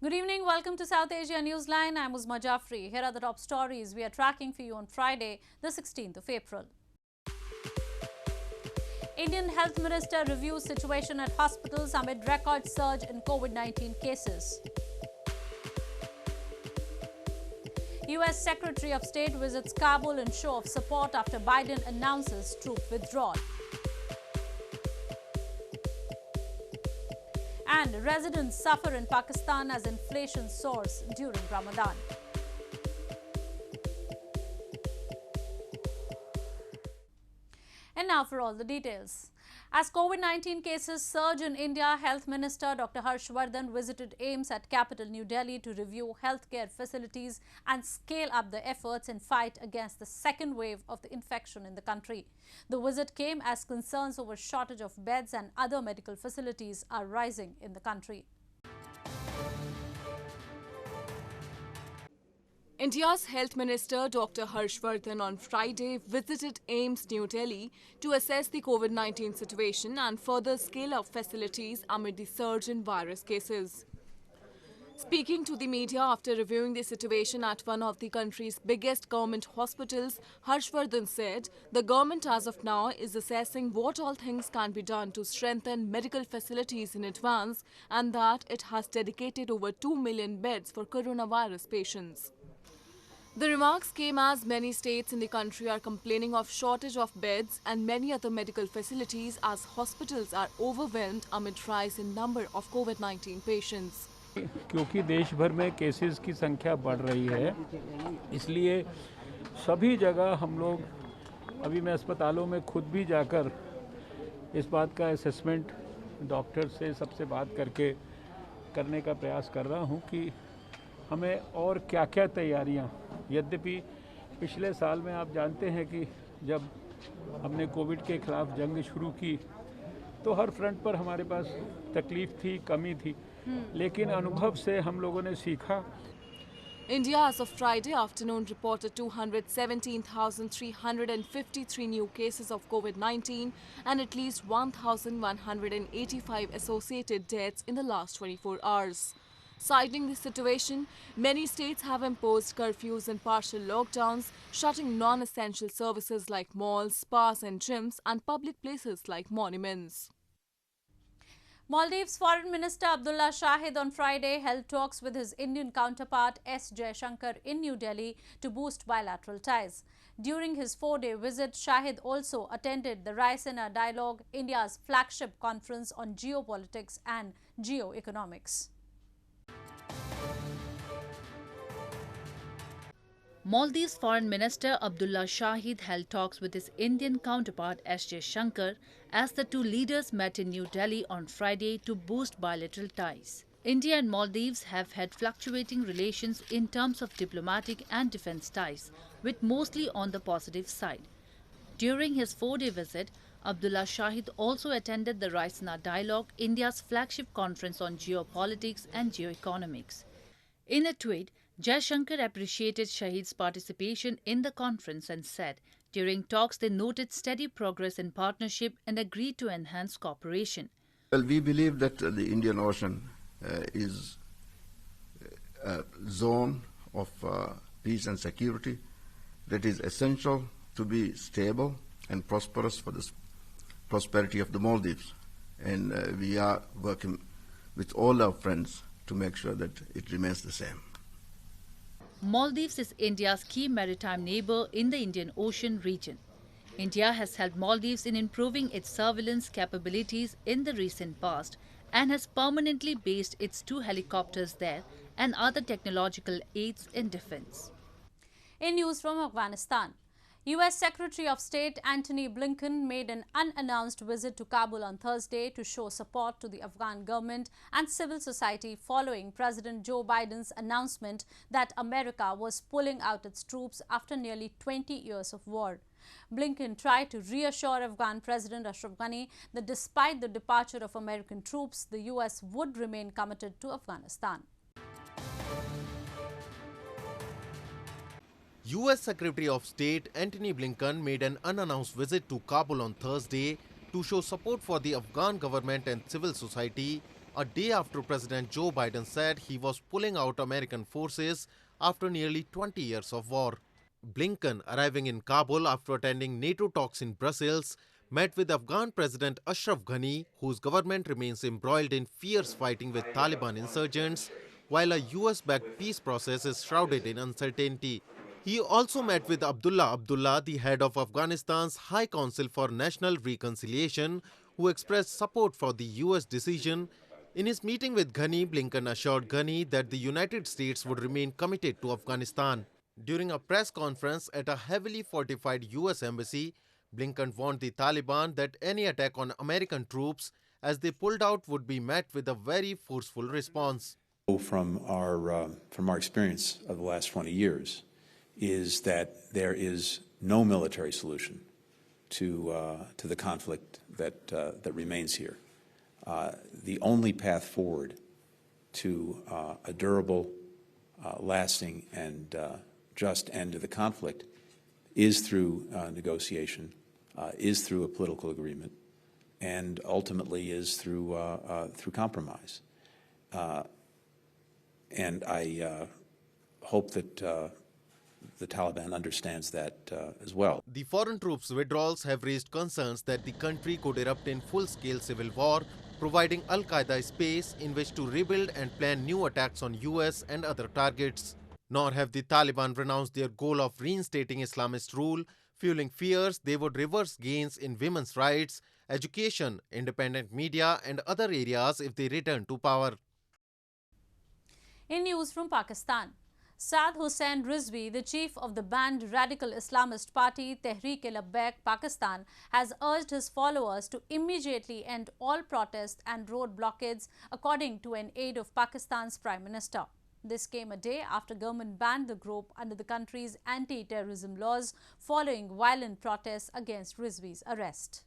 Good evening. Welcome to South Asia Newsline. I'm Uzma Jafri. Here are the top stories we are tracking for you on Friday, the 16th of April. Indian Health Minister reviews situation at hospitals amid record surge in COVID-19 cases. US Secretary of State visits Kabul in show of support after Biden announces troop withdrawal. And residents suffer in Pakistan as inflation soars during Ramadan. And now for all the details. As COVID-19 cases surge in India, Health Minister Dr. Vardhan visited AIIMS at capital New Delhi to review healthcare facilities and scale up the efforts in fight against the second wave of the infection in the country. The visit came as concerns over shortage of beds and other medical facilities are rising in the country. India's Health Minister Dr. Vardhan on Friday visited AIIMS New Delhi to assess the COVID-19 situation and further scale up facilities amid the surge in virus cases. Speaking to the media after reviewing the situation at one of the country's biggest government hospitals, Vardhan said the government as of now is assessing what all things can be done to strengthen medical facilities in advance and that it has dedicated over 2 million beds for coronavirus patients. The remarks came as many states in the country are complaining of shortage of beds and many other medical facilities as hospitals are overwhelmed amid rise in number of COVID-19 patients. क्योंकि देश भर में cases की संख्या बढ़ रही है, इसलिए सभी जगह हम लोग अभी मैं अस्पतालों में खुद भी जाकर इस बात का असेसमेंट डॉक्टर से सबसे बात करके करने का प्रयास कर रहा हूं कि हमें और क्या-क्या तैयारियां, यद्यपि पिछले साल में आप जानते हैं कि जब हमने कोविड के खिलाफ जंग शुरू की तो हर फ्रंट पर हमारे पास तकलीफ थी, कमी थी, लेकिन अनुभव से हम लोगों ने सीखा. India as of Friday afternoon reported 217,353 new cases of COVID-19 and at least 1,185 associated deaths in the last 24 hours. Citing this situation, many states have imposed curfews and partial lockdowns, shutting non-essential services like malls, spas and gyms and public places like monuments. Maldives Foreign Minister Abdulla Shahid on Friday held talks with his Indian counterpart S. Jaishankar in New Delhi to boost bilateral ties. During his 4-day visit, Shahid also attended the Raisina Dialogue, India's flagship conference on geopolitics and geo-economics. Maldives Foreign Minister Abdulla Shahid held talks with his Indian counterpart S. Jaishankar as the two leaders met in New Delhi on Friday to boost bilateral ties. India and Maldives have had fluctuating relations in terms of diplomatic and defence ties, with mostly on the positive side. During his 4-day visit, Abdulla Shahid also attended the Raisina Dialogue, India's flagship conference on geopolitics and geoeconomics. In a tweet, Jaishankar appreciated Shahid's participation in the conference and said, during talks they noted steady progress in partnership and agreed to enhance cooperation. Well, we believe that the Indian Ocean is a zone of peace and security that is essential to be stable and prosperous for the prosperity of the Maldives. And we are working with all our friends to make sure that it remains the same. Maldives is India's key maritime neighbour in the Indian Ocean region. India has helped Maldives in improving its surveillance capabilities in the recent past and has permanently based its 2 helicopters there and other technological aids in defence. In news from Afghanistan, US Secretary of State Antony Blinken made an unannounced visit to Kabul on Thursday to show support to the Afghan government and civil society following President Joe Biden's announcement that America was pulling out its troops after nearly 20 years of war. Blinken tried to reassure Afghan President Ashraf Ghani that despite the departure of American troops, the US would remain committed to Afghanistan. US Secretary of State Antony Blinken made an unannounced visit to Kabul on Thursday to show support for the Afghan government and civil society a day after President Joe Biden said he was pulling out American forces after nearly 20 years of war. Blinken, arriving in Kabul after attending NATO talks in Brussels, met with Afghan President Ashraf Ghani, whose government remains embroiled in fierce fighting with Taliban insurgents, while a US-backed peace process is shrouded in uncertainty. He also met with Abdulla, the head of Afghanistan's High Council for National Reconciliation, who expressed support for the US decision. In his meeting with Ghani, Blinken assured Ghani that the United States would remain committed to Afghanistan. During a press conference at a heavily fortified US embassy, Blinken warned the Taliban that any attack on American troops as they pulled out would be met with a very forceful response. From our experience of the last 20 years is that there is no military solution to the conflict that remains here. The only path forward to a durable, lasting, and just end to the conflict is through negotiation, is through a political agreement, and ultimately is through compromise. And I hope that the Taliban understands that as well. The foreign troops' withdrawals have raised concerns that the country could erupt in full-scale civil war, providing Al-Qaeda space in which to rebuild and plan new attacks on US and other targets. Nor have the Taliban renounced their goal of reinstating Islamist rule, fueling fears they would reverse gains in women's rights, education, independent media and other areas if they return to power. In news from Pakistan, Saad Hussain Rizvi, the chief of the banned radical Islamist party Tehreek-e-Labbaik Pakistan, has urged his followers to immediately end all protests and road blockades, according to an aide of Pakistan's Prime Minister. This came a day after government banned the group under the country's anti-terrorism laws following violent protests against Rizvi's arrest.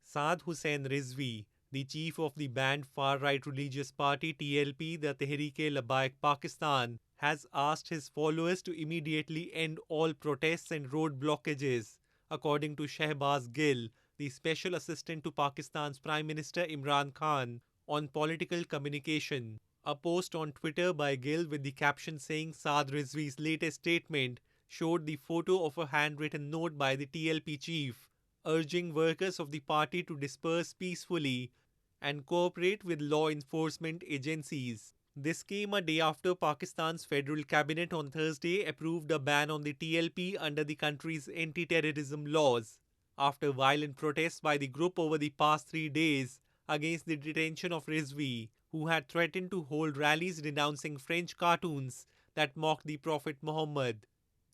Saad Hussain Rizvi, the chief of the banned far-right religious party TLP, the Tehreek-e-Labbaik Pakistan, has asked his followers to immediately end all protests and road blockages, according to Shahbaz Gill, the special assistant to Pakistan's Prime Minister Imran Khan on political communication. A post on Twitter by Gill with the caption saying Saad Rizvi's latest statement showed the photo of a handwritten note by the TLP chief, urging workers of the party to disperse peacefully and cooperate with law enforcement agencies. This came a day after Pakistan's federal cabinet on Thursday approved a ban on the TLP under the country's anti-terrorism laws, after violent protests by the group over the past 3 days against the detention of Rizvi, who had threatened to hold rallies denouncing French cartoons that mocked the Prophet Muhammad.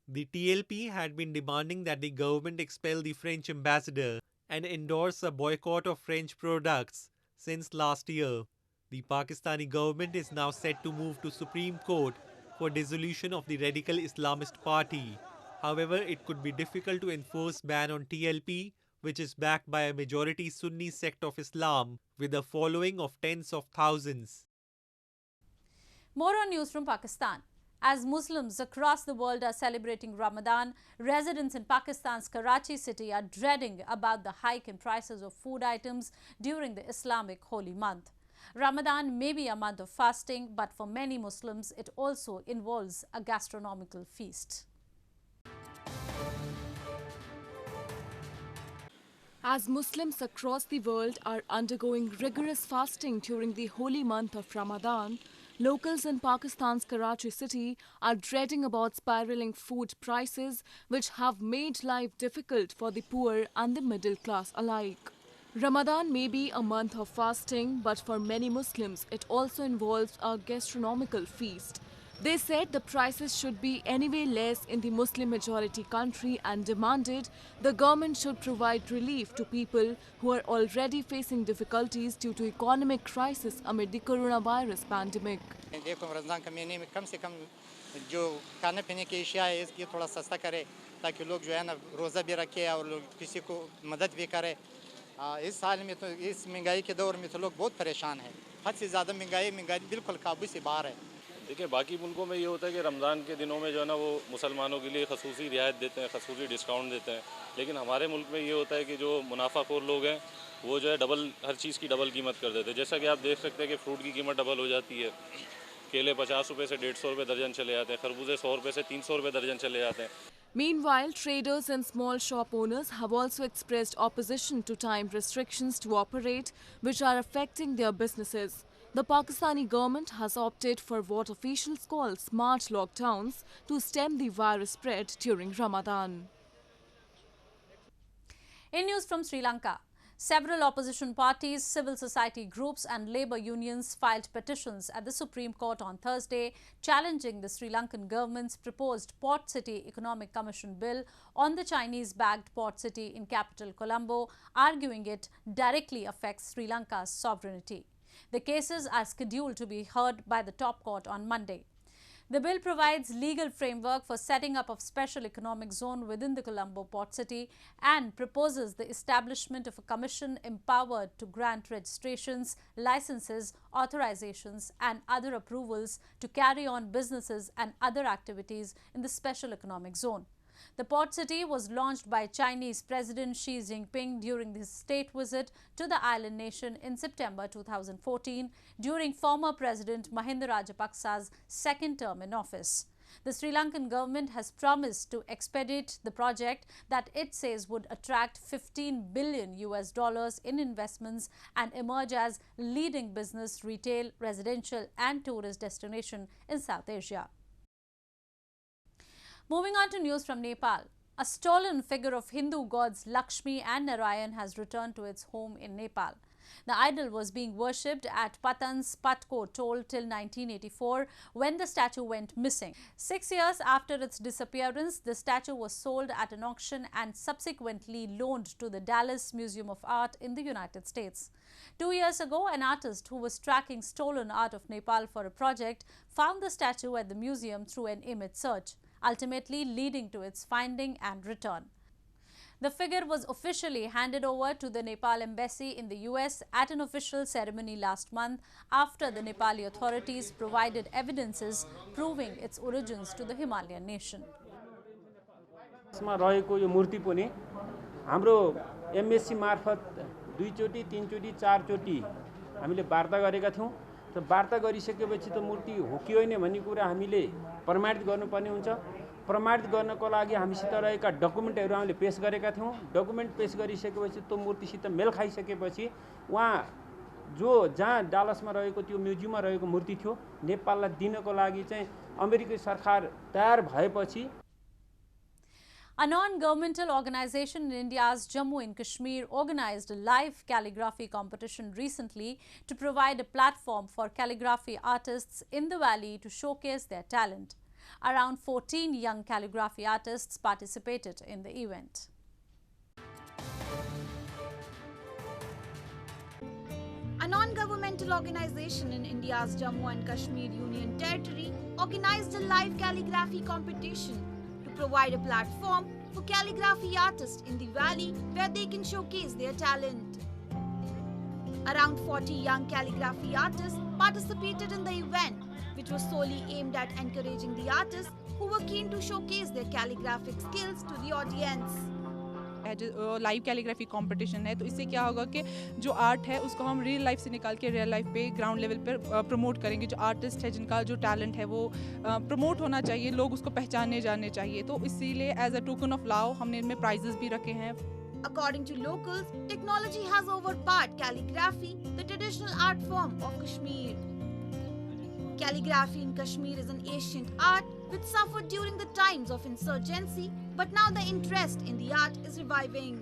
The TLP had been demanding that the government expel the French ambassador and endorse a boycott of French products since last year. The Pakistani government is now set to move to Supreme Court for dissolution of the radical Islamist party. However, it could be difficult to enforce ban on TLP, which is backed by a majority Sunni sect of Islam with a following of tens of thousands. More on news from Pakistan. As Muslims across the world are celebrating Ramadan, residents in Pakistan's Karachi city are dreading about the hike in prices of food items during the Islamic holy month. Ramadan may be a month of fasting, but for many Muslims, it also involves a gastronomical feast. As Muslims across the world are undergoing rigorous fasting during the holy month of Ramadan, locals in Pakistan's Karachi city are dreading about spiraling food prices, which have made life difficult for the poor and the middle class alike. Ramadan may be a month of fasting, but for many Muslims, it also involves a gastronomical feast. They said the prices should be anyway less in the Muslim majority country and demanded the government should provide relief to people who are already facing difficulties due to economic crisis amid the coronavirus pandemic. Ramzan का महीने में कम से कम जो खाने पीने की अशिया है इसकी थोड़ा सस्ता करे ताकि लोग जो है ना रोज़ा भी रखे और लोग किसी को मदद भी करे। इस साल में तो इस महंगाई के दौर में तो लोग बहुत परेशान हैं। हद से ज़्यादा महंगाई बिल्कुल काबू से बाहर है। देखिए बाकी मुल्कों में ये होता है कि रमज़ान के दिनों में जो है ना वो मुसलमानों के लिए खसूसी रियायत देते हैं, खसूसी डिस्काउंट देते हैं, लेकिन हमारे मुल्क में ये होता है कि जो मुनाफाखोर लोग हैं वो जो है डबल, हर चीज़ की डबल कीमत कर देते हैं। जैसा कि आप देख सकते हैं कि फ्रूट की कीमत डबल हो जाती है, केले 50 रुपये से 150 रुपये दर्जन चले जाते हैं, खरबूजे 100 रुपये से 300 रुपये दर्जन चले जाते हैं। Meanwhile, traders and small shop owners have also expressed opposition to time restrictions to operate, which are affecting their businesses. The Pakistani government has opted for what officials call smart lockdowns to stem the virus spread during Ramadan. In news from Sri Lanka, several opposition parties, civil society groups and labour unions filed petitions at the Supreme Court on Thursday, challenging the Sri Lankan government's proposed Port City Economic Commission bill on the Chinese-backed port city in capital Colombo, arguing it directly affects Sri Lanka's sovereignty. The cases are scheduled to be heard by the top court on Monday. The bill provides legal framework for setting up of special economic zone within the Colombo port city and proposes the establishment of a commission empowered to grant registrations, licenses, authorizations and other approvals to carry on businesses and other activities in the special economic zone. The port city was launched by Chinese President Xi Jinping during his state visit to the island nation in September 2014 during former President Mahinda Rajapaksa's second term in office. The Sri Lankan government has promised to expedite the project that it says would attract $15 billion in investments and emerge as leading business, retail, residential and tourist destination in South Asia. Moving on to news from Nepal. A stolen figure of Hindu gods Lakshmi and Narayan has returned to its home in Nepal. The idol was being worshipped at Patan's Patko toll till 1984 when the statue went missing. 6 years after its disappearance, the statue was sold at an auction and subsequently loaned to the Dallas Museum of Art in the United States. 2 years ago, an artist who was tracking stolen art of Nepal for a project found the statue at the museum through an image search, ultimately leading to its finding and return. The figure was officially handed over to the Nepal embassy in the US at an official ceremony last month after the Nepali authorities provided evidences proving its origins to the Himalayan nation. रहेको यो मूर्ति पनि हाम्रो MSc मार्फत दुईचोटी तीनचोटी चारचोटी हामीले वार्ता गरेका थियौं र वार्ता गरिसकेपछि त मूर्ति हो कि होइन भन्ने कुरा हामीले प्रमाणित गर्नुपर्ने हुन्छ प्रमाणित गर्नको लागि हामीसित रहेका डकुमेन्टहरु हामीले पेश गरेका थियौं डकुमेन्ट पेश गरिसकेपछि त्यो मूर्तिसित मेल खाइसकेपछि उहाँ जो जहाँ डालसमा रहेको त्यो म्युजियममा रहेको मूर्ति थियो नेपाललाई दिनको लागि चाहिँ अमेरिकी सरकार तयार भएपछि A non-governmental organization in India's Jammu and Kashmir organized a live calligraphy competition recently to provide a platform for calligraphy artists in the valley to showcase their talent. Around 14 young calligraphy artists participated in the event. A non-governmental organization in India's Jammu and Kashmir Union Territory organized a live calligraphy competition to provide a platform for calligraphy artists in the valley where they can showcase their talent. Around 40 young calligraphy artists participated in the event, which was solely aimed at encouraging the artists who were keen to showcase their calligraphic skills to the audience. Live calligraphy competition है तो इससे क्या होगा कि जो art है उसको हम रियल लाइफ से निकाल के रियल लाइफ पे ग्राउंड लेवल पर प्रमोट करेंगे जो आर्टिस्ट है जिनका जो टैलेंट है वो प्रमोट होना चाहिए लोग उसको पहचानने जाने चाहिए तो इसीलिए as a token of love हमने इनमें प्राइजेस भी रखे हैं According to locals, technology has overpowered calligraphy, the traditional art form of Kashmir. Calligraphy in Kashmir is an ancient art which suffered during the times of insurgency, but now the interest in the art is reviving.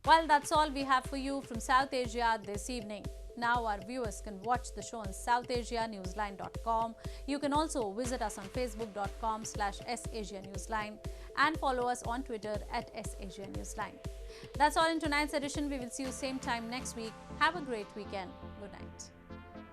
Well, that's all we have for you from South Asia this evening. Now our viewers can watch the show on southasianewsline.com. You can also visit us on facebook.com/SAsiaNewsline and follow us on Twitter @SAsiaNewsline. That's all in tonight's edition. We will see you same time next week. Have a great weekend. Good night.